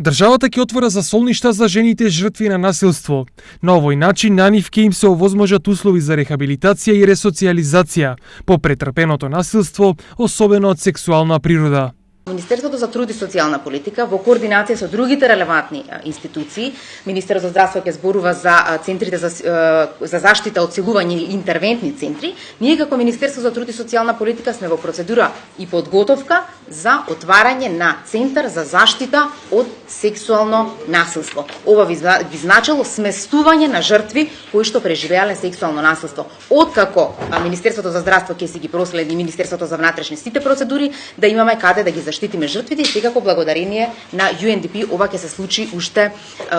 Државата ќе отвора засолништа за жените жртви на насилство. На овој начин на нив ќе им се овозможат услови за рехабилитација и ресоциализација по претрпеното насилство, особено од сексуална природа. Министерството за труд и социјална политика во координација со другите релевантни институции, Министерството за здравство ќе зборува за центрите за заштита од силување и интервентни центри, ние како Министерство за труд и социјална политика сме во процедура и подготовка за отварање на центар за заштита од сексуално насилство. Ова би значило сместување на жртви кои што преживеале сексуално насилство. Откако Министерството за здравство ќе си ги проследи Министерството за внатрешни сите процедури, да имаме каде да ги заштитиме жртвите и секако благодарение на UNDP ова ќе се случи уште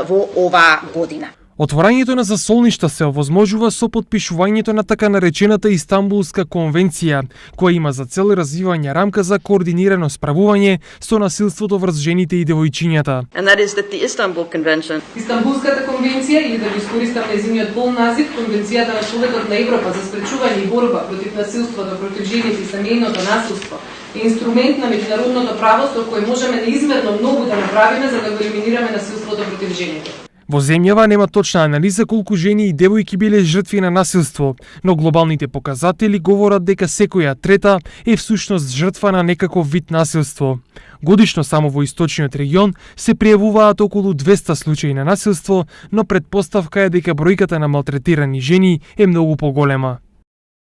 во оваа година. Отворањето на засолништа се овозможува со потпишувањето на така наречената Истанбулска конвенција, која има за цел развивање рамка за координирано справување со насилството врз жените и девојчињата. Истанбулската конвенција, или да го искористам нејзиниот полн назив, Конвенцијата на Советот на Европа за спречување и борба против насилството против жените и семејното насилство, е инструмент на меѓународното право со кој можеме неизмерно многу да направиме за да го елиминираме насилството против жените. Во земјава нема точна анализа колку жени и девојки биле жртви на насилство, но глобалните показатели говорат дека секоја трета е всушност жртва на некаков вид насилство. Годишно само во источниот регион се пријавуваат околу 200 случаи на насилство, но претпоставка е дека бројката на малтретирани жени е многу поголема.